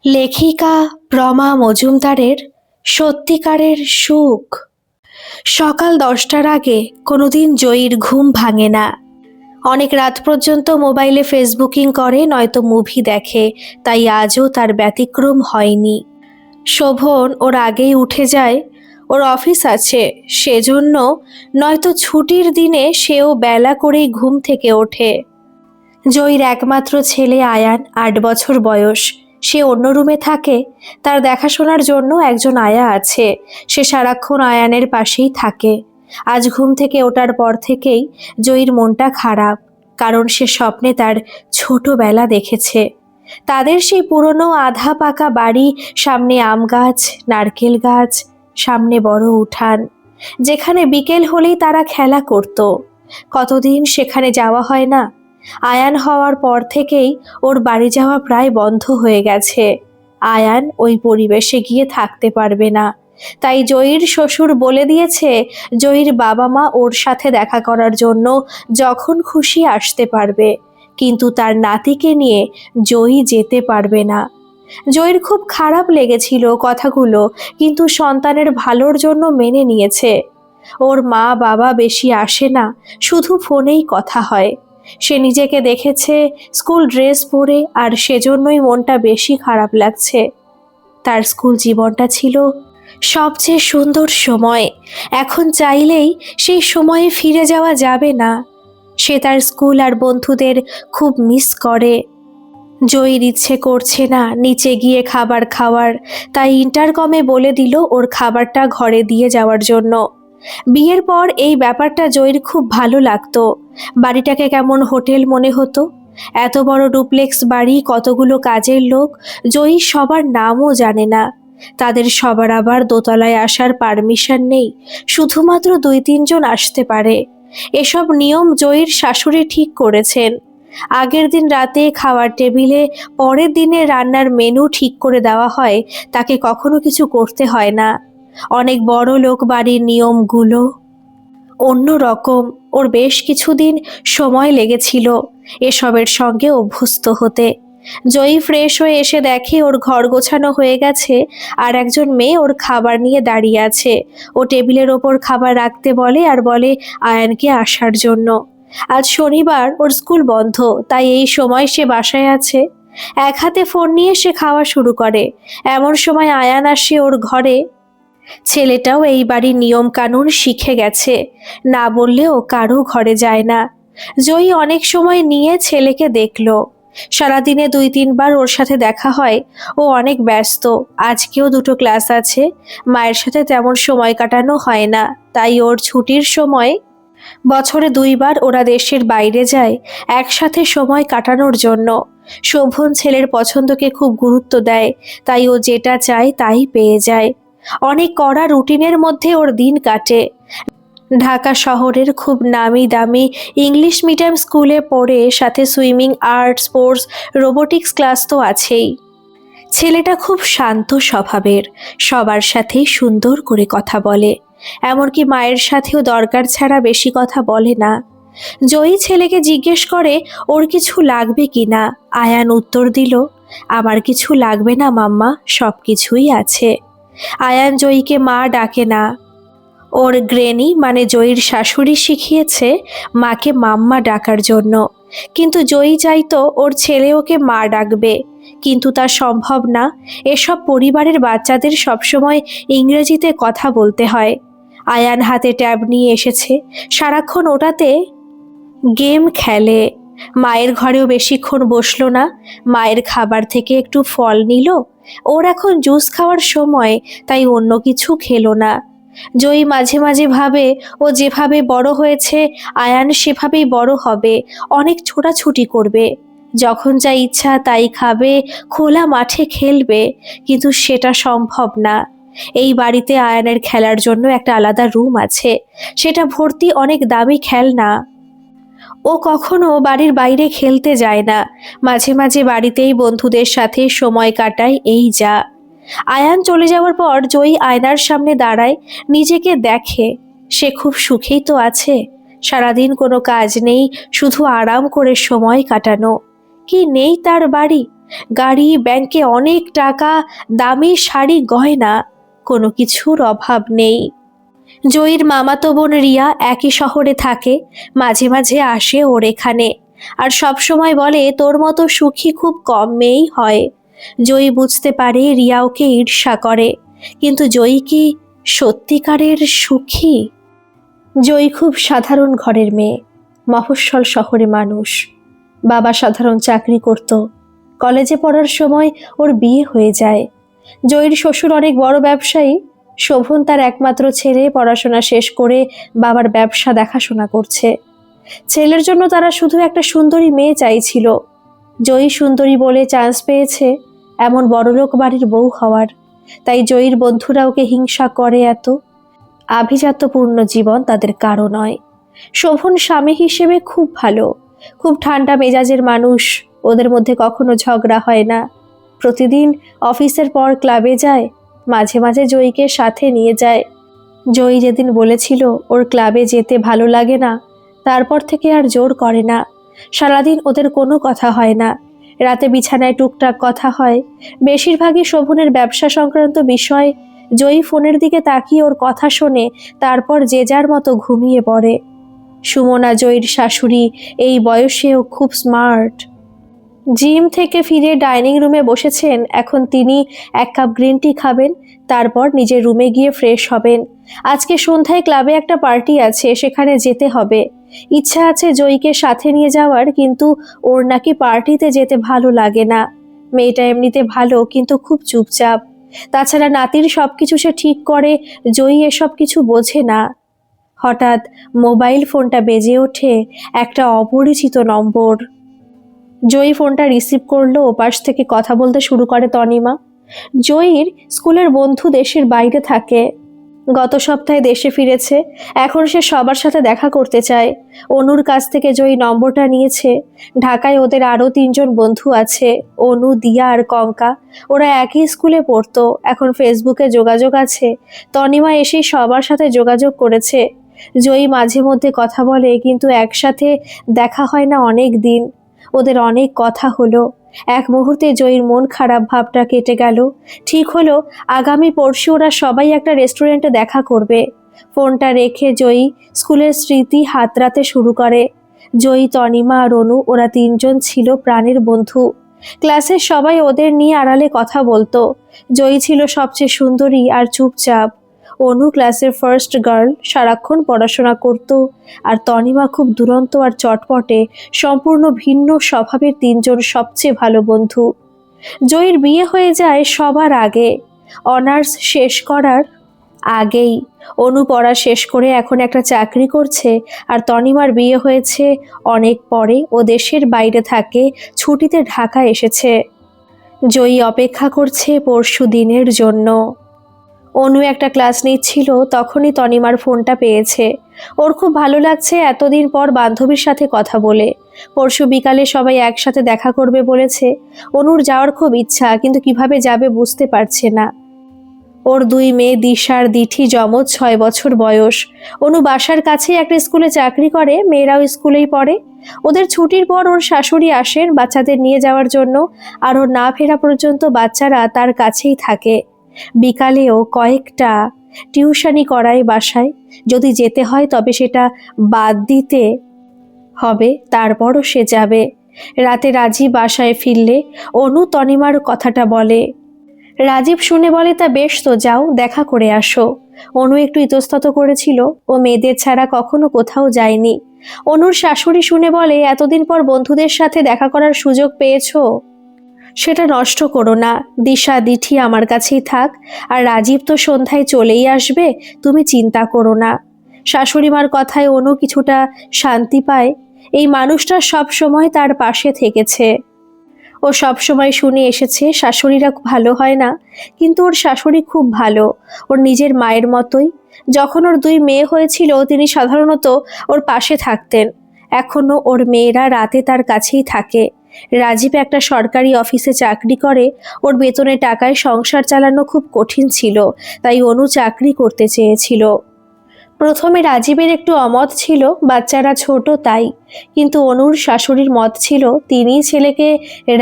লেখিকা প্রমা মজুমদারের সত্যিকারের সুখ। সকাল 10টার আগে কোনোদিন জয়ীর ঘুম ভাঙে না। অনেক রাত পর্যন্ত মোবাইলে ফেসবুকিং করে, নয়তো মুভি দেখে। তাই আজও তার ব্যতিক্রম হয়নি। শোভন ওর আগেই উঠে যায়। ওর অফিস আছে সেজন্য, নয়তো ছুটির দিনে সেও বেলা করেই ঘুম থেকে ওঠে। জয়ীর একমাত্র ছেলে আয়ান, 8 বছর বয়স। সে অন্য রুমে থাকে। তার দেখাশোনার জন্য একজন আয়া আছে। সে সারাক্ষণ আয়ানের পাশেই থাকে। আজ ঘুম থেকে ওঠার পর থেকেই জয়ীর মনটা খারাপ, কারণ সে স্বপ্নে তার ছোটবেলা দেখেছে। তাদের সেই পুরনো আধা পাকা বাড়ি, সামনে আম গাছ, নারকেল গাছ, সামনে বড় উঠান, যেখানে বিকেল হলেই তারা খেলা করত। কতদিন সেখানে যাওয়া হয় না। আয়ান হওয়ার পর থেকেই ওর বাড়ি যাওয়া প্রায় বন্ধ হয়ে গেছে। আয়ান ওই পরিবেশে গিয়ে থাকতে পারবে না। তাই জয়ীর শ্বশুর বলে দিয়েছে জয়ীর বাবা মা ওর সাথে দেখা করার জন্য যখন খুশি আসতে পারবে, কিন্তু তার নাতিকে নিয়ে জয়ী যেতে পারবে না। জয়ীর খুব খারাপ লেগেছিল কথাগুলো, কিন্তু সন্তানের ভালোর জন্য মেনে নিয়েছে। ওর মা বাবা বেশি আসে না, শুধু ফোনেই কথা হয়। সে নিজেকে দেখেছে স্কুল ড্রেস পরে, আর সেজন্যই মনটা বেশি খারাপ লাগছে। তার স্কুল জীবনটা ছিল সবচেয়ে সুন্দর সময়। এখন চাইলেই সেই সময়ে ফিরে যাওয়া যাবে না। সে তার স্কুল আর বন্ধুদের খুব মিস করে। জয়ীর ইচ্ছে করছে না নিচে গিয়ে খাবার খাওয়ার, তাই ইন্টারকমে বলে দিল ওর খাবারটা ঘরে দিয়ে যাওয়ার জন্য। বিয়ের পর এই ব্যাপারটা জয়ীর খুব ভালো লাগতো। বাড়িটাকে কেমন হোটেল মনে হতো। এত বড় ডুপ্লেক্স বাড়ি, কতগুলো কাজের লোক, জয়ী সবার নামও জানে না। তাদের সবার আবার দোতলায় আসার পারমিশন নেই, শুধুমাত্র 2-3 জন আসতে পারে। এসব নিয়ম জয়ীর শাশুড়ি ঠিক করেছেন। আগের দিন রাতে খাওয়ার টেবিলে পরের দিনে রান্নার মেনু ঠিক করে দেওয়া হয়, তাকে কখনো কিছু করতে হয় না। অনেক বড় লোক বাড়ির নিয়মগুলো অন্য রকম। ওর বেশ কিছুদিন সময় লেগেছিল এসবের সঙ্গে অভ্যস্ত হতে। জয়ী ফ্রেশ হয়ে এসে দেখে ওর ঘর গোছানো হয়ে গেছে, আর একজন মেয়ে ওর খাবার নিয়ে দাঁড়িয়ে আছে। ও টেবিলের ওপর খাবার রাখতে বলে, আর বলে আয়ানকে আসার জন্য। আজ শনিবার, ওর স্কুল বন্ধ, তাই এই সময় সে বাসায় আছে। এক হাতে ফোন নিয়ে সে খাওয়া শুরু করে। এমন সময় আয়ান আসে ওর ঘরে। ছেলেটাও এই বাড়ির নিয়ম কানুন শিখে গেছে, না বললেও কারো ঘরে যায় না। জয়ী অনেক সময় নিয়ে ছেলেকে দেখলো। সারাদিনে 2-3 বার ওর সাথে দেখা হয়। ও অনেক ব্যস্ত, আজকেও 2টো ক্লাস আছে। মায়ের সাথে তেমন সময় কাটানো হয় না, তাই ওর ছুটির সময় বছরে 2বার ওরা দেশের বাইরে যায় একসাথে সময় কাটানোর জন্য। শোভন ছেলের পছন্দকে খুব গুরুত্ব দেয়, তাই ও যেটা চায় তাই পেয়ে যায়। অনেক কড়া রুটিনের মধ্যে ওর দিন কাটে। ঢাকা শহরের খুব নামি দামি ইংলিশ মিডিয়াম স্কুলে পড়ে, সাথে swimming, art, sports, robotics class তো আছেই। ছেলেটা খুব শান্ত স্বভাবের, সবার সাথেই সুন্দর করে কথা বলে। এমনকি মায়ের সাথেও দরকার ছাড়া বেশি কথা বলে না। জয়ী ছেলেকে জিজ্ঞেস করে ওর কিছু লাগবে কিনা। আয়ান উত্তর দিল, আমার কিছু লাগবে না মাম্মা, সব কিছুই আছে। আয়ান জয়ীকে মা ডাকে না। ওর গ্রেনি মানে জয়ীর শাশুড়ি শিখিয়েছে মাকে মাম্মা ডাকার জন্য। কিন্তু জয়ী চাইতো ওর ছেলে ওকে মা ডাকবে, কিন্তু তা সম্ভব না। এসব পরিবারের বাচ্চাদের সবসময় ইংরেজিতে কথা বলতে হয়। আয়ান হাতে ট্যাব নিয়ে এসেছে, সারাক্ষণ ওটাতে গেম খেলে। মায়ের ঘরেও বেশিক্ষণ বসলো না। মায়ের খাবার থেকে একটু ফল নিল। ওর এখন জুস খাওয়ার সময়, তাই অন্য কিছু খেলো না। জয়ী মাঝে মাঝে ভাবে ও যেভাবে বড় হয়েছে আয়ান সেভাবেই বড় হবে, অনেক ছোটাছুটি করবে, যখন যা ইচ্ছা তাই খাবে, খোলা মাঠে খেলবে। কিন্তু সেটা সম্ভব না। এই বাড়িতে আয়ানের খেলার জন্য একটা আলাদা রুম আছে, সেটা ভর্তি অনেক দামি খেলনা। ও কখনো বাড়ির বাইরে খেলতে যায় না। মাঝে মাঝে বাড়িতেই বন্ধুদের সাথে সময় কাটায়, এই যা। আয়ান চলে যাওয়ার পর জয়ী আয়নার সামনে দাঁড়ায়, নিজেকে দেখে। সে খুব সুখেই তো আছে। সারাদিন কোনো কাজ নেই, শুধু আরাম করে সময় কাটানো। কি নেই তার বাড়ি? গাড়ি, ব্যাংকে অনেক টাকা, দামি শাড়ি, গয়না, কোনো কিছুর অভাব নেই। জয়ীর মামাতো বোন রিয়া একই শহরে থাকে, মাঝে মাঝে আসে ওর এখানে, আর সব সময় বলে তোর মতো সুখী খুব কম মেয়েই হয়। জয়ী বুঝতে পারে রিয়া ওকে ঈর্ষা করে, কিন্তু জয়ী কি সত্যিকারের সুখী? জয়ী খুব সাধারণ ঘরের মেয়ে, মফস্বল শহরে মানুষ। বাবা সাধারণ চাকরি করত। কলেজে পড়ার সময় ওর বিয়ে হয়ে যায়। জয়ীর শ্বশুর অনেক বড় ব্যবসায়ী। শোভন তার একমাত্র ছেলে, পড়াশোনা শেষ করে বাবার ব্যবসা দেখাশোনা করছে। ছেলের জন্য তারা শুধু একটা সুন্দরী মেয়ে চাইছিল। জয়ী সুন্দরী বলে চান্স পেয়েছে এমন বড়লোক বাড়ির বউ হওয়ার, তাই জয়ীর বন্ধুরা ওকে হিংসা করে এত। আভিজাত্যপূর্ণ জীবন তাদের কারো নয়। শোভন স্বামী হিসেবে খুব ভালো, খুব ঠান্ডা মেজাজের মানুষ। ওদের মধ্যে কখনো ঝগড়া হয় না। প্রতিদিন অফিসের পর ক্লাবে যায়, মাঝে মাঝে জয়ীকে সাথে নিয়ে যায়। জয়ী যেদিন বলেছিল ওর ক্লাবে যেতে ভালো লাগে না, তারপর থেকে আর জোর করে না। সারাদিন ওদের কোনো কথা হয় না। রাতে বিছানায় টুকটাক কথা হয়, বেশিরভাগই শোভনের ব্যবসা সংক্রান্ত বিষয়। জয়ী ফোনের দিকে তাকিয়ে ওর কথা শোনে, তারপর যে যার মতো ঘুমিয়ে পড়ে। সুমনা জয়ীর শাশুড়ি, এই বয়সেও খুব স্মার্ট। জিম থেকে ফিরে ডাইনিং রুমে বসেছেন। এখন তিনি 1 কাপ গ্রিন টি খাবেন, তারপর নিজের রুমে গিয়ে ফ্রেশ হবেন। আজকে সন্ধ্যায় ক্লাবে একটা পার্টি আছে, সেখানে যেতে হবে। ইচ্ছা আছে জয়ীকে সাথে নিয়ে যাওয়ার, কিন্তু ওর নাকি পার্টিতে যেতে ভালো লাগে না। মেয়েটা এমনিতে ভালো, কিন্তু খুব চুপচাপ। তাছাড়া নাতির সবকিছু সে ঠিক করে, জয়ী এসব কিছু বোঝে না। হঠাৎ মোবাইল ফোনটা বেজে ওঠে, একটা অপরিচিত নম্বর। জয়ী ফোনটা রিসিভ করলো। ওপাশ থেকে কথা বলতে শুরু করে তনিমা। জয়ীর স্কুলের বন্ধু দেশের বাইরে থাকে, গত সপ্তাহে দেশে ফিরেছে। এখন সে সবার সাথে দেখা করতে চায়। অনুর কাছ থেকে জয়ী নম্বরটা নিয়েছে। ঢাকায় ওদের আরও 3 জন বন্ধু আছে, অনু, দিয়া আর কঙ্কা। ওরা একই স্কুলে পড়তো। এখন ফেসবুকে যোগাযোগ আছে। তনিমা এসেই সবার সাথে যোগাযোগ করেছে। জয়ী মাঝে মধ্যে কথা বলে, কিন্তু একসাথে দেখা হয় না অনেক দিন। ওদের অনেক কথা হলো। এক মুহূর্তে জয়ীর মন খারাপ ভাবটা কেটে গেল। ঠিক হলো আগামী পরশু ওরা সবাই একটা রেস্টুরেন্টে দেখা করবে। ফোনটা রেখে জয়ী স্কুলের স্মৃতি হাতড়াতে শুরু করে। জয়ী, তনিমা আর অনু, ওরা 3 জন ছিল প্রাণের বন্ধু। ক্লাসের সবাই ওদের নিয়ে আড়ালে কথা বলতো। জয়ী ছিল সবচেয়ে সুন্দরী আর চুপচাপ। অনু ক্লাসের ফার্স্ট গার্ল, সারাক্ষণ পড়াশোনা করত। আর তনিমা খুব দুরন্ত আর চটপটে, সম্পূর্ণ ভিন্ন স্বভাবের 3 জন সবচেয়ে ভালো বন্ধু। জয়ীর বিয়ে হয়ে যায় সবার আগে, অনার্স শেষ করার আগেই। অনু পড়া শেষ করে এখন একটা চাকরি করছে, আর তনিমার বিয়ে হয়েছে অনেক পরে। ও দেশের বাইরে থাকে, ছুটিতে ঢাকা এসেছে। জয়ী অপেক্ষা করছে পরশু দিনের জন্য। অনু একটা ক্লাস নিচ্ছিল, তখনই তনিমার ফোনটা পেয়েছে। ওর খুব ভালো লাগছে এতদিন পর বান্ধবীর সাথে কথা বলে। পরশু বিকালে সবাই একসাথে দেখা করবে বলেছে। অনুর যাওয়ার খুব ইচ্ছা, কিন্তু কিভাবে যাবে বুঝতে পারছে না। ওর 2 মেয়ে, দিশা আর দিঠি, জমজ, 6 বছর বয়স। অনু বাসার কাছেই একটা স্কুলে চাকরি করে, মেয়েরাও স্কুলেই পড়ে। ওদের ছুটির পর ওর শাশুড়ি আসেন বাচ্চাদের নিয়ে যাওয়ার জন্য, আর ওর না ফেরা পর্যন্ত বাচ্চারা তার কাছেই থাকে। বিকালেও কয়েকটা টিউশনি করায় বাসায়। যদি যেতে হয় তবে সেটা বাদ দিতে হবে, তারপরও সে যাবে। রাতে রাজীব বাসায় ফিরলে অনু তনিমার কথাটা বলে। রাজীব শুনে বলে, তা বেশ, তো যাও, দেখা করে আসো। অনু একটু ইতস্তত করেছিল, ও মেয়েদের ছাড়া কখনো কোথাও যায়নি। অনুর শাশুড়ি শুনে বলে, এতদিন পর বন্ধুদের সাথে দেখা করার সুযোগ পেয়েছো, সেটা নষ্ট করো না। দিশা, দিঠি আমার কাছেই থাক, আর রাজীব তো সন্ধ্যায় চলেই আসবে, তুমি চিন্তা করো না। শাশুড়িমার কথায় অনু কিছুটা শান্তি পায়। এই মানুষটা সব সময় তার পাশে থেকেছে। ও সব সময় শুনে এসেছে শাশুড়িরা ভালো হয় না, কিন্তু ওর শাশুড়ি খুব ভালো, ওর নিজের মায়ের মতোই। যখন ওর 2 মেয়ে হয়েছিল তিনি সাধারণত ওর পাশে থাকতেন। এখনো ওর মেয়েরা রাতে তার কাছেই থাকে। রাজীব একটা সরকারি অফিসে চাকরি করে। ওর বেতনের টাকায় সংসার চালানো খুব কঠিন ছিল, তাই অনু চাকরি করতে চেয়েছিল। প্রথমে রাজীবের একটু অমত ছিল, বাচ্চারা ছোট তাই, কিন্তু অনুর শাশুড়ির মত ছিল তিনিই ছেলেকে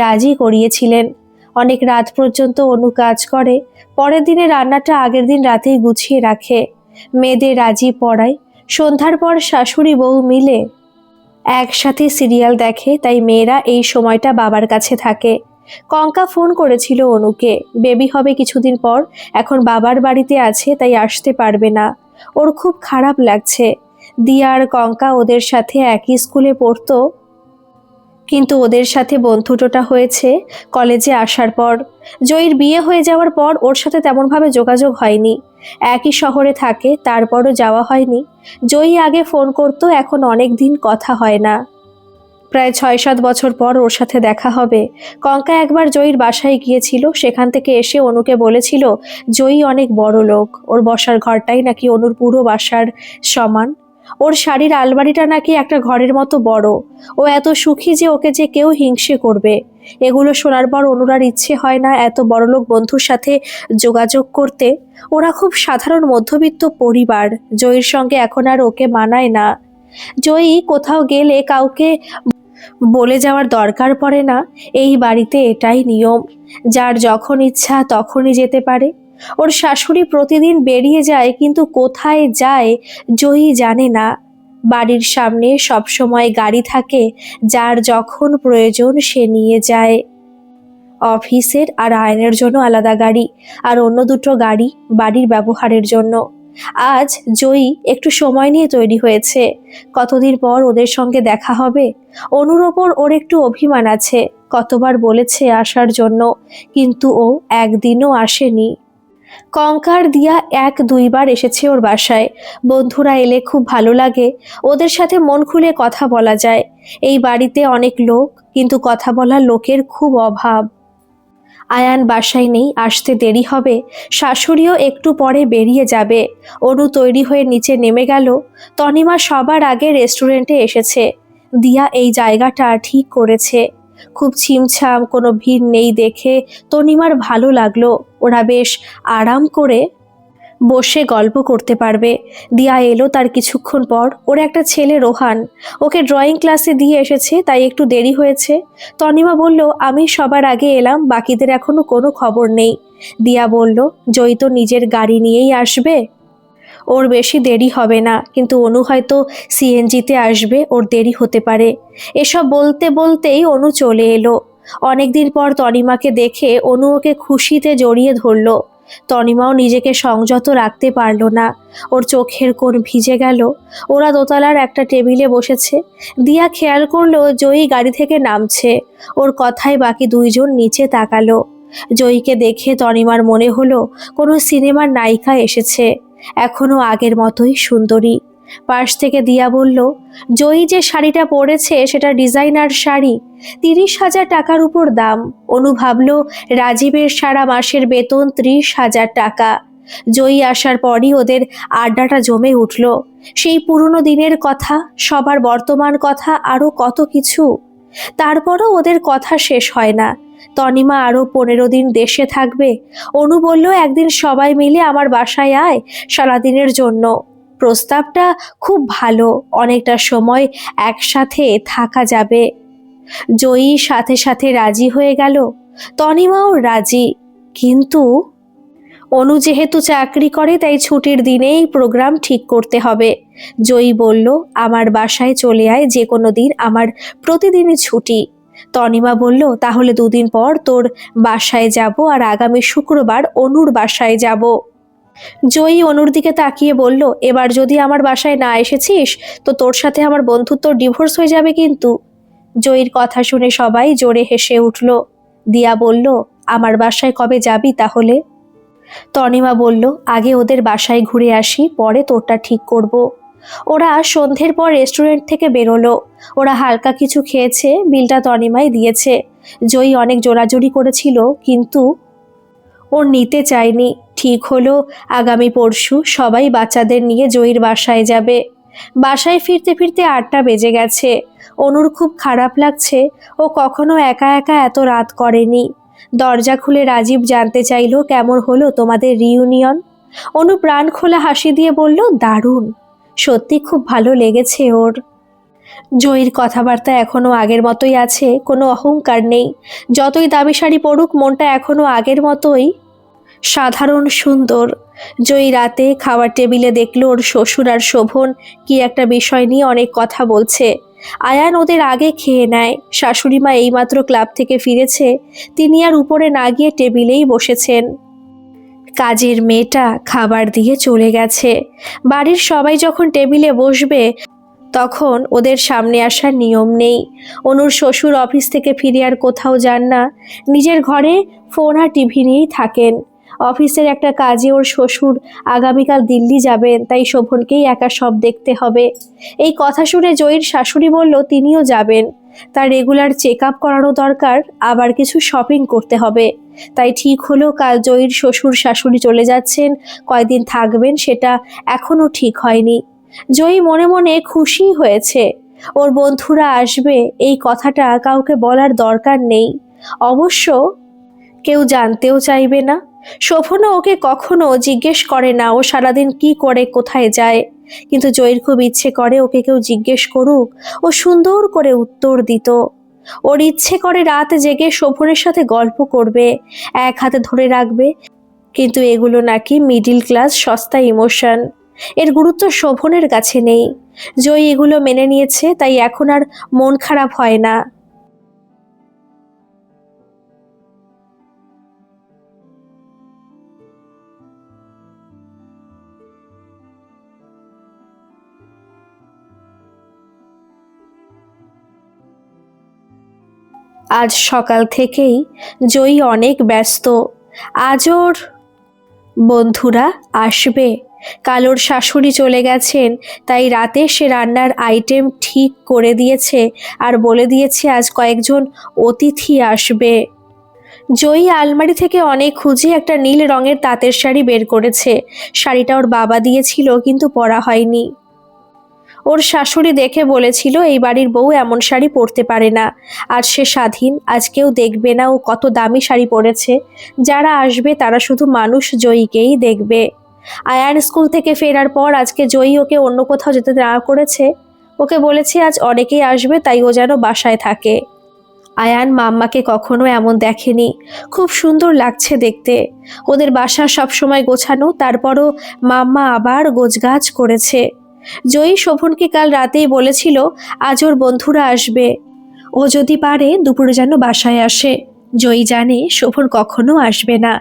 রাজি করিয়েছিলেন। অনেক রাত পর্যন্ত অনু কাজ করে, পরের দিনে রান্নাটা আগের দিন রাতেই গুছিয়ে রাখে, মেয়েদের রাজি পড়ায়। সন্ধ্যার পর শাশুড়ি বউ মিলে একসাথে সিরিয়াল দেখে, তাই মেয়েরা এই সময়টা বাবার কাছে থাকে। কঙ্কা ফোন করেছিল অনুকে, বেবি হবে কিছুদিন পর, এখন বাবার বাড়িতে আছে তাই আসতে পারবে না। ওর খুব খারাপ লাগছে। দিয়া আর কঙ্কা ওদের সাথে একই স্কুলে পড়তো, কিন্তু ওদের সাথে বন্ধুটোটা হয়েছে কলেজে আসার পর। জয়ীর বিয়ে হয়ে যাওয়ার পর ওর সাথে তেমনভাবে যোগাযোগ হয়নি। একই শহরে থাকে, তারপরও যাওয়া হয়নি। জয়ী আগে ফোন করতো, এখন অনেক দিন কথা হয় না। প্রায় 6-7 বছর পর ওর সাথে দেখা হবে। কঙ্কা একবার জয়ীর বাসায় গিয়েছিল, সেখান থেকে এসে অনুকে বলেছিল জয়ী অনেক বড় লোক, ওর বসার ঘরটাই নাকি অনুর পুরো বাসার সমান। ওর শাড়ির আলমারিটা নাকি একটা ঘরের মতো বড়। ও এত সুখী যে ওকে যে কেউ হিংসে করবে। এগুলো শোনার পর অনুর আর ইচ্ছে হয় না এত বড়লোক বন্ধুর সাথে যোগাযোগ করতে। ওরা খুব সাধারণ মধ্যবিত্ত পরিবার, জয়ীর সঙ্গে এখন আর ওকে মানায় না। জয়ী কোথাও গেলে কাউকে বলে যাওয়ার দরকার পড়ে না, এই বাড়িতে এটাই নিয়ম, যার যখন ইচ্ছা তখনই যেতে পারে। ওর শাশুড়ি প্রতিদিন বেরিয়ে যায়, কিন্তু কোথায় যায় জয়ী জানে না। বাড়ির সামনে সব সময় গাড়ি থাকে, যার যখন প্রয়োজন সে নিয়ে যায়। অফিসের আর আয়নের জন্য আলাদা গাড়ি, আর অন্য দুটো গাড়ি বাড়ির ব্যবহারের জন্য। আজ জয়ী একটু সময় নিয়ে তৈরি হয়েছে, কতদিন পর ওদের সঙ্গে দেখা হবে। অনুর ওপর ওর একটু অভিমান আছে, কতবার বলেছে আসার জন্য, কিন্তু ও একদিনও আসেনি। কঙ্কার দিয়া 1-2বার এসেছে ওর বাসায়। বন্ধুরা এলে খুব ভালো লাগে, ওদের সাথে মন খুলে কথা বলা যায়। এই বাড়িতে অনেক লোক, কিন্তু কথা বলার লোকের খুব অভাব। আয়ান বাসায় নেই, আসতে দেরি হবে। শাশুড়িও একটু পরে বেরিয়ে যাবে। অনু তৈরি হয়ে নিচে নেমে গেল। তনিমা সবার আগে রেস্টুরেন্টে এসেছে। দিয়া এই জায়গাটা ঠিক করেছে, খুব ছিমছাম, কোনো ভিড় নেই দেখে তনিমার ভালো লাগলো। ওরা বেশ আরাম করে বসে গল্প করতে পারবে। দিয়া এলো তার কিছুক্ষণ পর। ওর একটা ছেলে রোহান, ওকে ড্রয়িং ক্লাসে দিয়ে এসেছে, তাই একটু দেরি হয়েছে। তনিমা বলল আমি সবার আগে এলাম, বাকিদের এখনো কোনো খবর নেই। দিয়া বলল জয়ী তো নিজের গাড়ি নিয়েই আসবে, ওর বেশি দেরি হবে না, কিন্তু অনু হয়তো সিএনজিতে আসবে, ওর দেরি হতে পারে। এসব বলতে বলতেই অনু চলে এলো। অনেকদিন পর তনিমাকে দেখে অনু ওকে খুশিতে জড়িয়ে ধরল। তনিমাও নিজেকে সংযত রাখতে পারল না, ওর চোখের কোণ ভিজে গেল। ওরা দোতলার একটা টেবিলে বসেছে। দিয়া খেয়াল করলো জয়ী গাড়ি থেকে নামছে। ওর কথায় বাকি দুইজন নিচে তাকালো। জয়ীকে দেখে তনিমার মনে হলো কোনো সিনেমার নায়িকা এসেছে, এখনো আগের মতোই সুন্দরী। পাশ থেকে দিয়া বলল জয়ী যে শাড়িটা পরেছে সেটা ডিজাইনার শাড়ি, 30,000 টাকার উপর দাম। অনু ভাবল রাজীবের সারা মাসের বেতন 30,000 টাকা। জয়ী আসার পরই ওদের আড্ডাটা জমে উঠল। সেই পুরনো দিনের কথা, সবার বর্তমান কথা, আরো কত কিছু। তারপরও ওদের কথা শেষ হয় না। তনিমা আরো 15 দিন দেশে থাকবে। অনু বলল একদিন সবাই মিলে আমার বাসায় আয় সারাদিনের জন্য। প্রস্তাবটা খুব ভালো, অনেকটা সময় একসাথে থাকা যাবে। জয়ী সাথে সাথে রাজি হয়ে গেল। তনিমাও রাজি, কিন্তু অনু যেহেতু চাকরি করে তাই ছুটির দিনেই প্রোগ্রাম ঠিক করতে হবে। জয়ী বলল আমার বাসায় চলে আয় যে কোনো দিন, আমার প্রতিদিনই ছুটি। তনিমা বলল তাহলে 2 দিন পর তোর বাসায় যাব, আর আগামী শুক্রবার অনুর বাসায় যাব। জয়ী অনুর দিকে তাকিয়ে বলল এবার যদি আমার বাসায় না এসেছিস তো তোর সাথে আমার বন্ধুত্ব ডিভোর্স হয়ে যাবে কিন্তু। জয়ীর কথা শুনে সবাই জোরে হেসে উঠল। দিয়া বলল আমার বাসায় কবে যাবি তাহলে? তনিমা বলল আগে ওদের বাসায় ঘুরে আসি, পরে তোরটা ঠিক করব। ওরা সন্ধ্যের পর রেস্টুরেন্ট থেকে বেরোলো। ওরা হালকা কিছু খেয়েছে, বিলটা তনিমাই দিয়েছে। জয়ী অনেক জোরাজুরি করেছিল, কিন্তু ওর নিতে চায়নি। ঠিক হলো আগামী পরশু সবাই বাচ্চাদের নিয়ে জয়ীর বাসায় যাবে। বাসায় ফিরতে ফিরতে 8টা বেজে গেছে। অনুর খুব খারাপ লাগছে, ও কখনো একা একা এত রাত করেনি। দরজা খুলে রাজীব জানতে চাইল কেমন হলো তোমাদের রিউনিয়ন। অনু প্রাণ খোলা হাসি দিয়ে বলল দারুণ। সত্যি খুব ভালো লেগেছে ওর। জয়ীর কথাবার্তা এখনো আগের মতোই আছে, কোনো অহংকার নেই। যতই দামি শাড়ি পরুক মনটা এখনো আগের মতোই সাধারণ সুন্দর। জয়ী রাতে খাওয়ার টেবিলে দেখলো ওর শ্বশুর আর শোভন কি একটা বিষয় নিয়ে অনেক কথা বলছে। আয়ান ওদের আগে খেয়ে নেয়। শাশুড়ি মা এইমাত্র ক্লাব থেকে ফিরেছে, তিনি আর উপরে না গিয়ে টেবিলেই বসেছেন। কাজের মেয়েটা খাবার দিয়ে চলে গেছে। বাড়ির সবাই যখন টেবিলে বসবে তখন ওদের সামনে আসার নিয়ম নেই। অনুর শ্বশুর অফিস থেকে ফিরে আর কোথাও যান না, নিজের ঘরে ফোন আর টিভি নিয়েই থাকেন। অফিসের একটা কাজে ওর শ্বশুর আগামীকাল দিল্লি যাবেন, তাই শোভনকেই একা সব দেখতে হবে। এই কথা শুনে জয়ীর শাশুড়ি বলল তিনিও যাবেন, তার রেগুলার চেক আপ করানো দরকার, আবার কিছু শপিং করতে হবে। তাই ঠিক হলো কাল জয়ীর শ্বশুর শাশুড়ি চলে যাচ্ছেন, কয়দিন থাকবেন সেটা এখনও ঠিক হয়নি। জয়ী মনে মনে খুশি হয়েছে। ওর বন্ধুরা আসবে এই কথাটা কাউকে বলার দরকার নেই, অবশ্য কেউ জানতেও চাইবে না। শোভনও ওকে কখনো জিজ্ঞেস করে না ও সারাদিন কি করে কোথায় যায়, কিন্তু জয়ীর খুব ইচ্ছে করে ওকে কেউ জিজ্ঞেস করুক, ও সুন্দর করে উত্তর দিত। ওর ইচ্ছে করে রাত জেগে শোভনের সাথে গল্প করবে, এক হাতে ধরে রাখবে, কিন্তু এগুলো নাকি মিডিল ক্লাস সস্তা ইমোশন, এর গুরুত্ব শোভনের কাছে নেই। জয়ী এগুলো মেনে নিয়েছে, তাই এখন আর মন খারাপ হয় না। আজ সকাল থেকেই জয়ী অনেক ব্যস্ত। আজ ওর বন্ধুরা আসবে, কাল ওর শাশুড়ি চলে গেছেন, তাই রাতে সে রান্নার আইটেম ঠিক করে দিয়েছে আর বলে দিয়েছে আজ কয়েকজন অতিথি আসবে। জয়ী আলমারি থেকে অনেক খুঁজে একটা নীল রঙের তাঁতের শাড়ি বের করেছে। শাড়িটা ওর বাবা দিয়েছিল কিন্তু পরা হয়নি। ওর শাশুড়ি দেখে বলেছিল এই বাড়ির বউ এমন শাড়ি পরতে পারে না। আজ সে স্বাধীন, আজ কেউ দেখবে না ও কত দামি শাড়ি পরেছে। যারা আসবে তারা শুধু মানুষ জয়ীকেই দেখবে। আয়ান স্কুল থেকে ফেরার পর আজকে জয়ী ওকে অন্য কোথাও যেতে না করেছে। ওকে বলেছে আজ অনেকেই আসবে, তাই ও যেন বাসায় থাকে। আয়ান মাম্মাকে কখনো এমন দেখেনি, খুব সুন্দর লাগছে দেখতে। ওদের বাসা সবসময় গোছানো, তারপরও মাম্মা আবার গোছগাছ করেছে। জয়ী শোভনকে কাল রাতেই বলেছিল আজ ওর বন্ধুরা আসবে, ও যদি পারে দুপুরে যেন বাসায় আসে। জয়ী জানে শোভন কখনো আসবে না,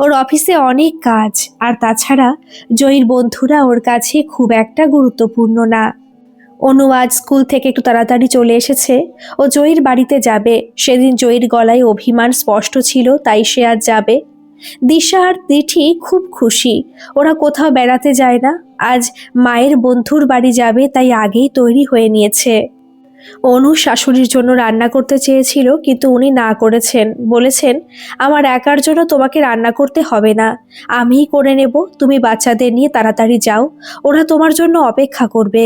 ওর অফিসে অনেক কাজ, আর তাছাড়া জয়ীর বন্ধুরা ওর কাছে খুব একটা গুরুত্বপূর্ণ না। অনু আজ স্কুল থেকে একটু তাড়াতাড়ি চলে এসেছে, ও জয়ীর বাড়িতে যাবে। সেদিন জয়ীর গলায় অভিমান স্পষ্ট ছিল, তাই সে আজ যাবে। দিশা আর তিথি খুব খুশি, ওরা কোথাও বেড়াতে যায় না, আজ মায়ের বন্ধুর বাড়ি যাবে, তাই আগেই তৈরি হয়ে নিয়েছে। অনু শাশুড়ির জন্য রান্না করতে চেয়েছিল, কিন্তু উনি না করেছেন, বলেছেন আমার একার জন্য তোমাকে রান্না করতে হবে না, আমিই করে নেব, তুমি বাচ্চাদের নিয়ে তাড়াতাড়ি যাও, ওরা তোমার জন্য অপেক্ষা করবে।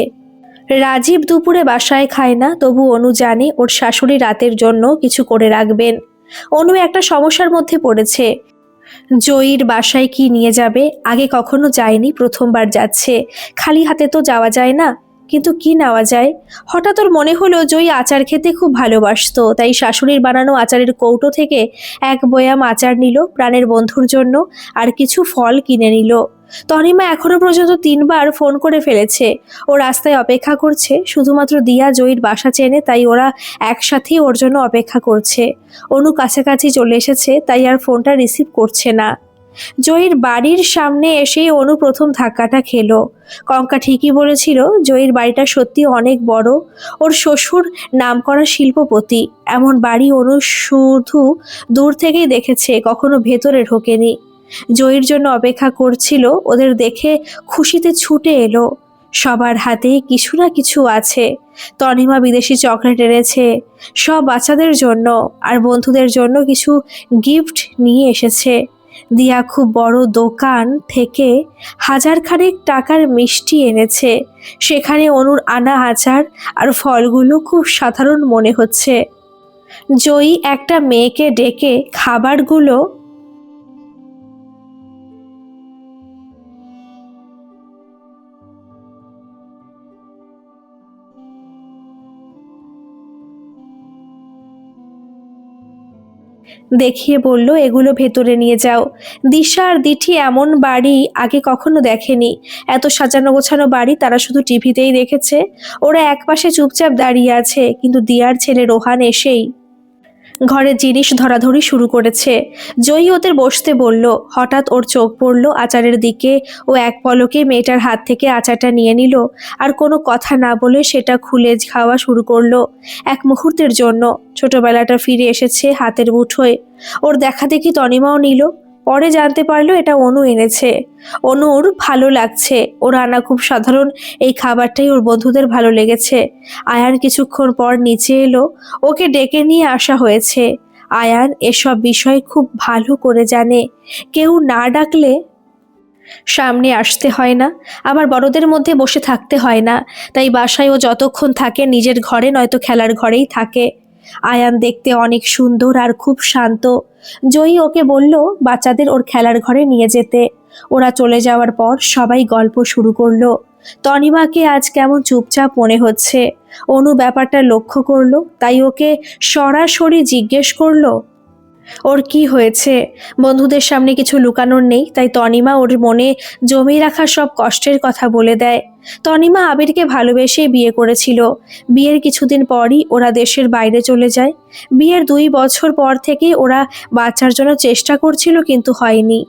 রাজীব দুপুরে বাসায় খায় না, তবু অনু জানে ওর শাশুড়ি রাতের জন্য কিছু করে রাখবেন। অনু একটা সমস্যার মধ্যে পড়েছে, জয়ীর বাসায় কি নিয়ে যাবে, আগে কখনো যায়নি, প্রথমবার যাচ্ছে। খালি হাতে তো যাওয়া যায় না, কিন্তু কি নেওয়া যায়। হঠাৎ ওর মনে হলো জয়ী আচার খেতে খুব ভালোবাসতো, তাই শাশুড়ির বানানো আচারের কৌটো থেকে এক বয়াম আচার নিল প্রাণের বন্ধুর জন্য, আর কিছু ফল কিনে নিল। তনিমা এখনো পর্যন্ত 3বার ফোন করে ফেলেছে, ও রাস্তায় অপেক্ষা করছে, শুধুমাত্র দিয়া জয়ীর বাসা চেনে, তাই ওরা একসাথেই ওর জন্য অপেক্ষা করছে। অনু কাছাকাছি চলে এসেছে, তাই আর ফোনটা রিসিভ করছে না। জয়ীর বাড়ির সামনে এসেই অনু প্রথম ধাক্কাটা খেলো। কঙ্কা ঠিকই বলেছিল, জয়ীর বাড়িটা সত্যি অনেক বড়। ওর শ্বশুর নামকরা শিল্পপতি, এমন বাড়ি অনু শুধু দূর থেকেই দেখেছে, কখনো ভেতরে ঢোকেনি। জয়ীর জন্য অপেক্ষা করছিল, ওদের দেখে খুশিতে ছুটে এলো। সবার হাতেই কিছু না কিছু আছে। তনিমা বিদেশি চকলেট এনেছে, সব বাচ্চাদের জন্য, আর বন্ধুদের জন্য কিছু গিফট নিয়ে এসেছে। দিয়া খুব বড় দোকান থেকে 1000 খানেক টাকার মিষ্টি এনেছে, সেখানে অনুর আনা আচার আর ফলগুলো খুব সাধারণ মনে হচ্ছে। জয়ী একটা মেয়েকে ডেকে খাবারগুলো দেখিয়ে বলল, এগুলো ভেতরে নিয়ে যাও। দিশা আর দিঠি এমন বাড়ি আগে কখনো দেখেনি। এত সাজানো গোছানো বাড়ি তারা শুধু টিভিতেই দেখেছে। ওরা একপাশে চুপচাপ দাঁড়িয়ে আছে, কিন্তু দিয়ার ছেলে রোহান এসেই ঘরের জিনিস ধরাধরি শুরু করেছে। জয়ী ওদের বসতে বলল। হঠাৎ ওর চোখ পড়ল আচারের দিকে। ও এক পলকে মেয়েটার হাত থেকে আচারটা নিয়ে নিল, আর কোনো কথা না বলে সেটা খুলে খাওয়া শুরু করলো। এক মুহূর্তের জন্য ছোটবেলাটা ফিরে এসেছে হাতের মুঠোয়। ওর দেখা দেখি তনিমাও নিল। পরে জানতে পারলো এটা অনু এনেছে। অনুর ভালো লাগছে, ওর আনা খুব সাধারণ এই খাবারটাই ওর বন্ধুদের ভালো লেগেছে। আয়ান কিছুক্ষণ পর নিচে এলো। ওকে ডেকে নিয়ে আসা হয়েছে। আয়ান এসব বিষয় খুব ভালো করে জানে। কেউ না ডাকলে সামনে আসতে হয় না, আবার বড়দের মধ্যে বসে থাকতে হয় না। তাই বাসায় ও যতক্ষণ থাকে নিজের ঘরে নয়তো খেলার ঘরেই থাকে। আয়ান দেখতে অনেক সুন্দর আর খুব শান্ত। জয়ী ওকে বলল বাচ্চাদের ওর খেলার ঘরে নিয়ে যেতে। ওরা চলে যাওয়ার পর সবাই গল্প শুরু করলো। তনিমাকে আজ কেমন চুপচাপ মনে হচ্ছে। অনু ব্যাপারটা লক্ষ্য করলো, তাই ওকে সরাসরি জিজ্ঞেস করলো, ওর কি হয়েছে? বন্ধুদের সামনে কিছু লুকানোর নেই, তাই তনিমা ওর মনে জমিয়ে রাখা সব কষ্টের কথা বলে দেয়। তনিমা আবিরকে ভালোবেসে বিয়ে করেছিল। বিয়ের কিছুদিন পরই ওরা দেশের বাইরে চলে যায়। বিয়ের 2 বছর পর থেকে ওরা বাচ্চার জন্য চেষ্টা করছিল, কিন্তু হয়নি।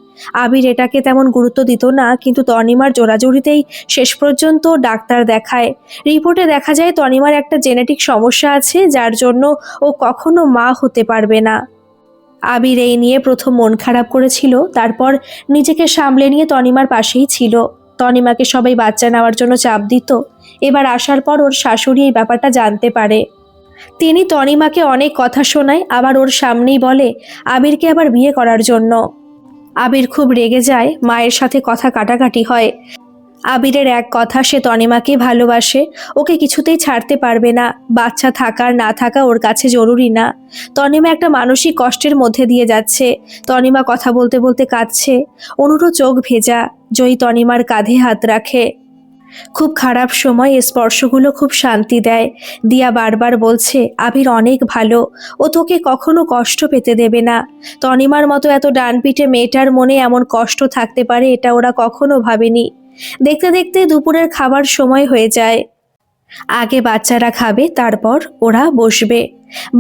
আবির এটাকে তেমন গুরুত্ব দিত না, কিন্তু তনিমার জোরাজুরিতেই শেষ পর্যন্ত ডাক্তার দেখায়। রিপোর্টে দেখা যায় তনিমার একটা জেনেটিক সমস্যা আছে, যার জন্য ও কখনো মা হতে পারবে না। আবির এই নিয়ে প্রথম মন খারাপ করেছিল, তারপর নিজেকে সামলে নিয়ে তনিমার পাশেই ছিল। তনিমাকে সবাই বাচ্চা নেওয়ার জন্য চাপ দিত। এবার আসার পর ওর শাশুড়ি এই ব্যাপারটা জানতে পারে। তিনি তনিমাকে অনেক কথা শোনায়, আবার ওর সামনেই বলে আবিরকে আবার বিয়ে করার জন্য। আবির খুব রেগে যায়, মায়ের সাথে কথা কাটাকাটি হয়। আবিরের এক কথা, সে তনিমাকে ভালোবাসে, ওকে কিছুতেই ছাড়তে পারবে না। বাচ্চা থাকার না থাকা ওর কাছে জরুরি না। তনিমা একটা মানসিক কষ্টের মধ্যে দিয়ে যাচ্ছে। তনিমা কথা বলতে বলতে কাঁদছে। অনুরও চোখ ভেজা। জয়ী তনিমার কাঁধে হাত রাখে। খুব খারাপ সময় এই স্পর্শগুলো খুব শান্তি দেয়। দিয়া বারবার বলছে আবির অনেক ভালো, ও তোকে কখনো কষ্ট পেতে দেবে না। তনিমার মতো এত ডানপিটে মেয়েটার মনে এমন কষ্ট থাকতে পারে এটা ওরা কখনো ভাবেনি। দেখতে দেখতে দুপুরের খাবার সময় হয়ে যায়। আগে বাচ্চারা খাবে, তারপর ওরা বসবে।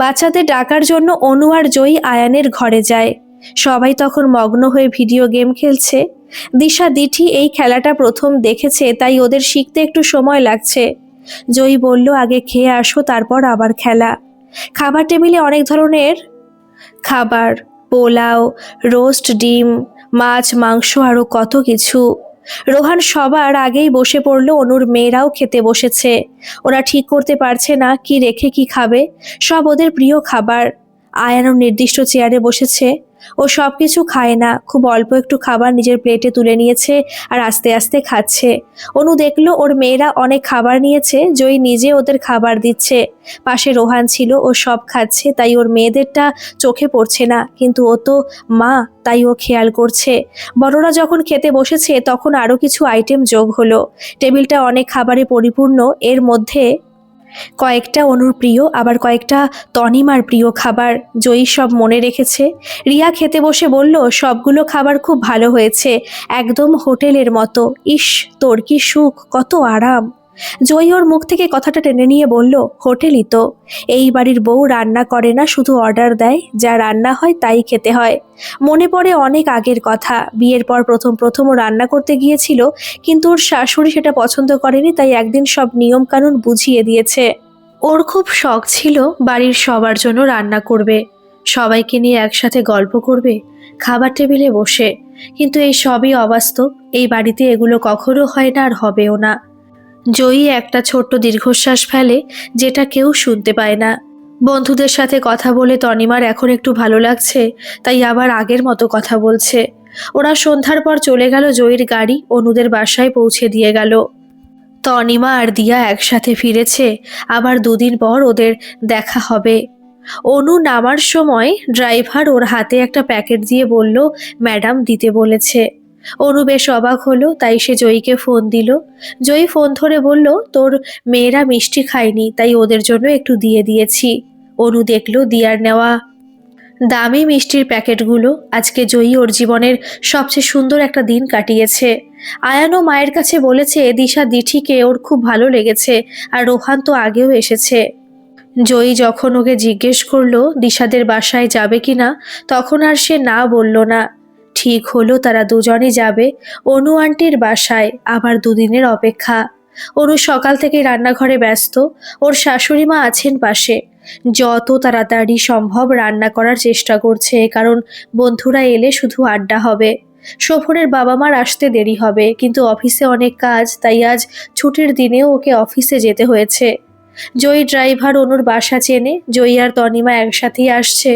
বাচ্চাদের ডাকার জন্য অনু আর জয়ী আয়ানের ঘরে যায়। সবাই তখন মগ্ন হয়ে ভিডিও গেম খেলছে। দিশা দিঠি এই খেলাটা প্রথম দেখেছে, তাই ওদের শিখতে একটু সময় লাগছে। জয়ী বলল আগে খেয়ে আসো, তারপর আবার খেলা। খাবার টেবিলে অনেক ধরনের খাবার, পোলাও, রোস্ট ডিম, মাছ, মাংস, আরও কত কিছু। রোহান সবার আগেই বসে পড়ল। অনুর মেয়েরাও খেতে বসেছে। ওরা ঠিক করতে পারছে না কি রেখে কি খাবে। সব ওদের প্রিয় খাবার। আয়ানও নির্দিষ্ট চেয়ারে বসেছে। ও সব কিছু খায় না, খুব অল্প একটু খাবার নিজের প্লেটে তুলে নিয়েছে আর আস্তে আস্তে খাচ্ছে। অনু দেখলো ওর মেয়েরা অনেক খাবার নিয়েছে, জয়ী নিজে ওদের খাবার দিচ্ছে। পাশে রোহান ছিল, ও সব খাচ্ছে, তাই ওর মেয়েদেরটা চোখে পড়ছে না, কিন্তু ও তো মা, তাই ও খেয়াল করছে। বড়রা যখন খেতে বসেছে তখন আরও কিছু আইটেম যোগ হলো। টেবিলটা অনেক খাবারে পরিপূর্ণ। এর মধ্যে কয়েকটা অনুর প্রিয়, আবার কয়েকটা তনিমার প্রিয় খাবার। জয়ী সব মনে রেখেছে। রিয়া খেতে বসে বলল সবগুলো খাবার খুব ভালো হয়েছে, একদম হোটেলের মতো। ইস, তোর কি সুখ, কত আরাম। জয়ী ওর মুখ থেকে কথাটা টেনে নিয়ে বলল হোটেলই তো। এই বাড়ির বউ রান্না করে না, শুধু অর্ডার দেয়, যা রান্না হয় তাই খেতে হয়। মনে পড়ে অনেক আগের কথা। বিয়ের পর প্রথম প্রথম ও রান্না করতে গিয়েছিল, কিন্তু ওর শাশুড়ি সেটা পছন্দ করেনি, তাই একদিন সব নিয়ম কানুন বুঝিয়ে দিয়েছে। ওর খুব শখ ছিল বাড়ির সবার জন্য রান্না করবে, সবাইকে নিয়ে একসাথে গল্প করবে খাবার টেবিলে বসে। কিন্তু এই সবই অবাস্তব। এই বাড়িতে এগুলো কখনো হয় না, আর হবেও না। জয়ী একটা ছোট্ট দীর্ঘশ্বাস ফেলে, যেটা কেউ শুনতে পায় না। বন্ধুদের সাথে কথা বলে তনিমার এখন একটু ভালো লাগছে, তাই আবার আগের মতো কথা বলছে। ওরা সন্ধ্যার পর চলে গেল। জয়ীর গাড়ি অনুদের বাসায় পৌঁছে দিয়ে গেল। তনিমা আর দিয়া একসাথে ফিরেছে, আবার 2 দিন পর ওদের দেখা হবে। অনু নামার সময় ড্রাইভার ওর হাতে একটা প্যাকেট দিয়ে বলল ম্যাডাম দিতে বলেছে। অনু বেশ অবাক হলো, তাই সে জয়ীকে ফোন দিল। জয়ী ফোন ধরে বলল তোর মেয়েরা মিষ্টি খায়নি, তাই ওদের জন্য একটু দিয়ে দিয়েছি। অনু দেখলো দিয়ার নেওয়া দামি মিষ্টির প্যাকেটগুলো। আজকে জয়ী ওর জীবনের সবচেয়ে সুন্দর একটা দিন কাটিয়েছে। আয়ানও মায়ের কাছে বলেছে দিশা দিঠিকে ওর খুব ভালো লেগেছে, আর রোহান তো আগেও এসেছে। জয়ী যখন ওকে জিজ্ঞেস করলো দিশাদের বাসায় যাবে কিনা, তখন আর সে না বলল না। ঠিক হলো তারা দুজনই যাবে অনু আন্টির বাসায়। আবার দুদিনের অপেক্ষা। অনু সকাল থেকে রান্নাঘরে ব্যস্ত। ওর শাশুড়ি মা আছেন পাশে। যত তাড়াতাড়ি সম্ভব রান্না করার চেষ্টা করছে, কারণ বন্ধুরা এলে শুধু আড্ডা হবে। শোভনের বাবা মার আসতে দেরি হবে, কিন্তু অফিসে অনেক কাজ, তাই আজ ছুটির দিনেও ওকে অফিসে যেতে হয়েছে। জয়ী ড্রাইভার অনুর বাসা চেনে। জয়ী আর তনিমা একসাথেই আসছে।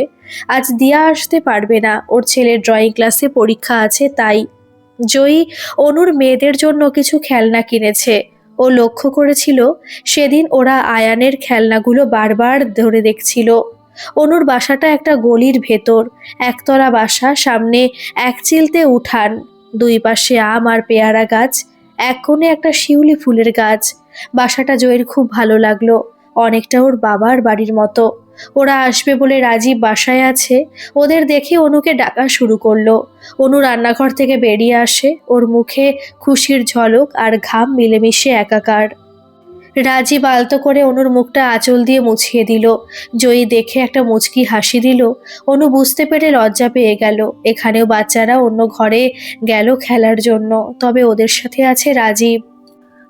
আজ দিয়া আসতে পারবে না, ওর ছেলের ড্রয়িং ক্লাসে পরীক্ষা আছে তাই। জয়ী অনুর মেয়েদের জন্য কিছু খেলনা কিনেছে। ও লক্ষ্য করেছিল সেদিন ওরা আয়ানের খেলনাগুলো বারবার ধরে দেখছিল। অনুর বাসাটা একটা গলির ভেতর, একতলা বাসা, সামনে এক চিলতে উঠান, দুই পাশে আম আর পেয়ারা গাছ, এক কোণে একটা শিউলি ফুলের গাছ। বাসাটা জয়ের খুব ভালো লাগলো, অনেকটা ওর বাবার বাড়ির মতো। ওরা আসবে বলে রাজীব বাসায় আছে। ওদের দেখে অনুকে ডাকা শুরু করলো। অনু রান্নাঘর থেকে বেরিয়ে আসে, ওর মুখে খুশির ঝলক আর ঘাম মিলেমিশে একাকার। রাজীব আলতো করে অনুর মুখটা আঁচল দিয়ে মুছিয়ে দিল। জয়ী দেখে একটা মুচকি হাসি দিল। অনু বুঝতে পেরে লজ্জা পেয়ে গেল। এখানেও বাচ্চারা অন্য ঘরে গেল খেলার জন্য, তবে ওদের সাথে আছে রাজীব।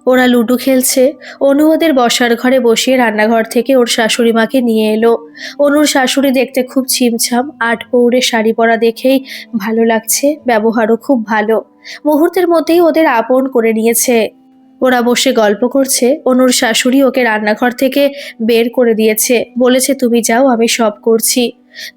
ওরা লুডো খেলছে। অনু ওদের বসার ঘরে বসিয়ে রান্নাঘর থেকে ওর শাশুড়ি মাকে নিয়ে এলো। অনুর শাশুড়ি দেখতে খুব ছিমছাম, আট পৌরে শাড়ি পরা দেখেই ভালো লাগছে, ব্যবহারও খুব ভালো। মুহূর্তের মধ্যেই ওদের আপন করে নিয়েছে। ওরা বসে গল্প করছে। অনুর শাশুড়ি ওকে রান্নাঘর থেকে বের করে দিয়েছে, বলেছে তুমি যাও, আমি সব করছি।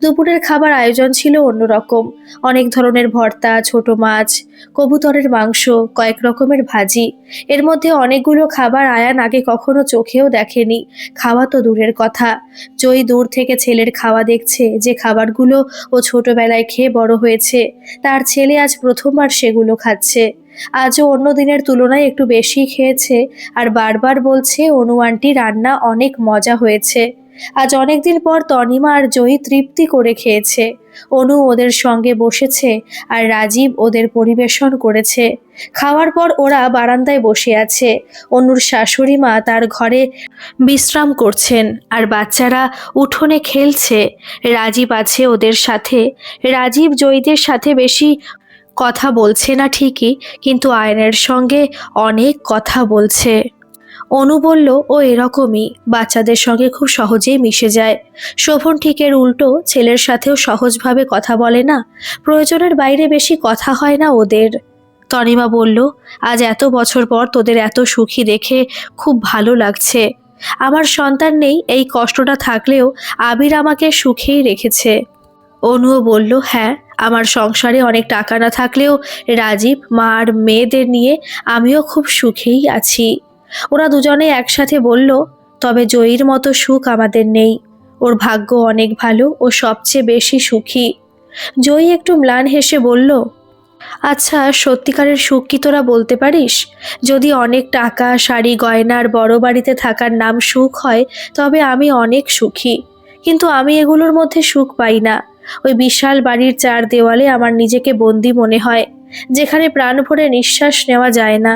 দুপুরের খাবার আয়োজন ছিল অন্যরকম। অনেক ধরনের ভর্তা, ছোট মাছ, কবুতরের মাংস, কয়েক রকমের ভাজি। এর মধ্যে অনেকগুলো খাবার আয়ান আগে কখনো চোখেও দেখেনি। খাওয়া তো দূরের কথা, জয়ী দূর থেকে ছেলের খাওয়া দেখছে, যে খাবারগুলো ও ছোটবেলায় খেয়ে বড় হয়েছে। তার ছেলে আজ প্রথমবার সেগুলো খাচ্ছে। আজও অন্য দিনের তুলনায় একটু বেশি খেয়েছে, আর বারবার বলছে অনু আন্টি রান্না অনেক মজা হয়েছে। আজ অনেকদিন পর তনিমা আর জয়ী তৃপ্তি করে খেয়েছে। অনু ওদের সঙ্গে বসেছে, আর রাজীব ওদের পরিবেশন করেছে। খাওয়ার পর ওরা বারান্দায় বসে আছে। অনুর শাশুড়ি মা তার ঘরে বিশ্রাম করছেন, আর বাচ্চারা উঠোনে খেলছে। রাজীব আছে ওদের সাথে। রাজীব জয়ীদের সাথে বেশি কথা বলছে না ঠিকই, কিন্তু আয়নের সঙ্গে অনেক কথা বলছে। অনু বলল ও এরকমই, বাচ্চাদের সঙ্গে খুব সহজেই মিশে যায়। শোভন ঠিকের উল্টো, ছেলের সাথেও সহজভাবে কথা বলে না। প্রয়োজনের বাইরে বেশি কথা হয় না ওদের। তনিমা বলল আজ এত বছর পর তোদের এত সুখী দেখে খুব ভালো লাগছে। আমার সন্তান নেই, এই কষ্টটা থাকলেও আবির আমাকে সুখেই রেখেছে। অনুও বলল হ্যাঁ, আমার সংসারে অনেক টাকা না থাকলেও রাজীব, মা আর মেয়েদের নিয়ে আমিও খুব সুখেই আছি। ওরা দুজনে একসাথে বলল তবে জয়ীর মতো সুখ আমাদের নেই। ওর ভাগ্য অনেক ভালো, ও সবচেয়ে বেশি সুখী। জয়ী একটু ম্লান হেসে বলল আচ্ছা, সত্যিকারের সুখ কি তোরা বলতে পারিস? যদি অনেক টাকা, শাড়ি, গয়না আর বড় বাড়িতে থাকার নাম সুখ হয়, তবে আমি অনেক সুখী। কিন্তু আমি এগুলোর মধ্যে সুখ পাই না। ওই বিশাল বাড়ির চার দেওয়ালে আমার নিজেকে বন্দি মনে হয়, যেখানে প্রাণ ভরে নিঃশ্বাস নেওয়া যায় না,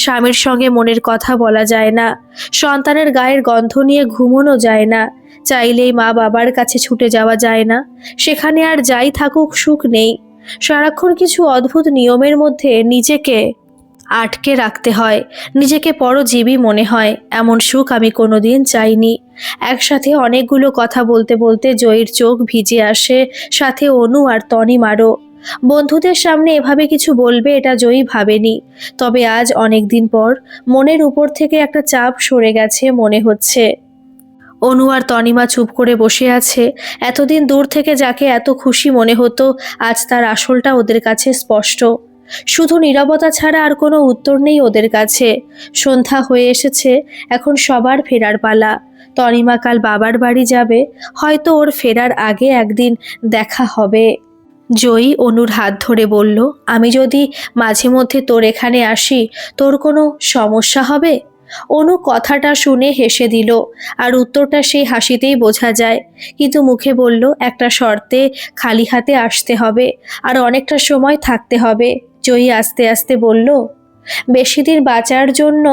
স্বামীর সঙ্গে মনের কথা বলা যায় না, সন্তানের গায়ের গন্ধ নিয়ে ঘুমোনো যায় না, চাইলেই মা বাবার কাছে ছুটে যাওয়া যায় না। সেখানে আর যাই থাকুক সুখ নেই। সারাক্ষণ কিছু অদ্ভুত নিয়মের মধ্যে নিজেকে আটকে রাখতে হয়, নিজেকে পরজীবী মনে হয়। এমন সুখ আমি কোনোদিন চাইনি। একসাথে অনেকগুলো কথা বলতে বলতে জয়ীর চোখ ভিজে আসে, সাথে অনু আর তনিমারও। বন্ধুদের সামনে এভাবে কিছু বলবে এটা জয়ী ভাবেনি। তবে আজ অনেক দিন পর মনের উপর থেকে একটা চাপ সরে গেছে মনে হচ্ছে। অনু আর তনিমা চুপ করে বসে আছে। এতদিন দূর থেকে যাকে এত খুশি মনে হতো, আজ তার আসলটা ওদের কাছে স্পষ্ট। শুধু নীরবতা ছাড়া আর কোনো উত্তর নেই ওদের কাছে। সন্ধ্যা হয়ে এসেছে, এখন সবার ফেরার পালা। তনিমা কাল বাবার বাড়ি যাবে, হয়তো ওর ফেরার আগে একদিন দেখা হবে। জয়ী অনুর হাত ধরে বলল আমি যদি মাঝে মধ্যে তোর এখানে আসি, তোর কোনো সমস্যা হবে? অনু কথাটা শুনে হেসে দিল, আর উত্তরটা সেই হাসিতেই বোঝা যায়। কিন্তু মুখে বলল, একটা শর্তে, খালি হাতে আসতে হবে আর অনেকটা সময় থাকতে হবে। জয়ী আস্তে আস্তে বলল, বেশি দিন বাঁচার জন্য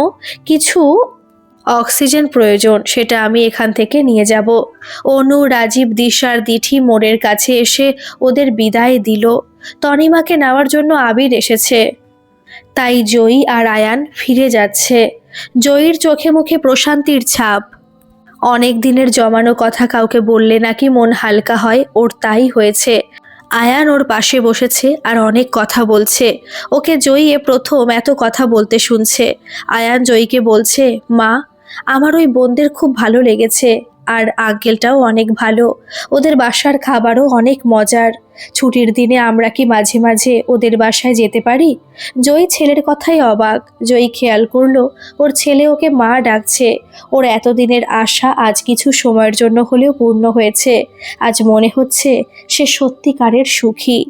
কিছু অক্সিজেন প্রয়োজন, সেটা আমি এখান থেকে নিয়ে যাব। অনু, রাজীব, দিশার দিঠি মোড়ের কাছে এসে ওদের বিদায় দিল। তনিমাকে নেওয়ার জন্য আবির এসেছে, তাই জয়ী আর আয়ান ফিরে যাচ্ছে। জয়ীর চোখে মুখে প্রশান্তির ছাপ। অনেক দিনের জমানো কথা কাউকে বললে নাকি মন হালকা হয়, ওর তাই হয়েছে। আয়ান ওর পাশে বসেছে আর অনেক কথা বলছে। ওকে জয়ী প্রথম এত কথা বলতে শুনছে। আয়ান জয়ীকে বলছে, মা, আমার ওই বোনদের খুব ভালো লেগেছে, আর আঙ্কেলটাও অনেক ভালো। ওদের বাসার খাবারও অনেক মজার। ছুটির দিনে আমরা কি মাঝে মাঝে ওদের বাসায় যেতে পারি? জয়ী ছেলের কথাই অবাক। জয়ী খেয়াল করলো ওর ছেলে ওকে মা ডাকছে। ওর এতদিনের আশা আজ কিছু সময়ের জন্য হলেও পূর্ণ হয়েছে। আজ মনে হচ্ছে সে সত্যিকারের সুখী।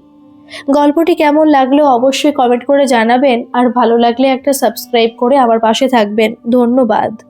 গল্পটি কেমন লাগলো অবশ্যই কমেন্ট করে জানাবেন, আর ভালো লাগলে একটা সাবস্ক্রাইব করে আমার পাশে থাকবেন। ধন্যবাদ।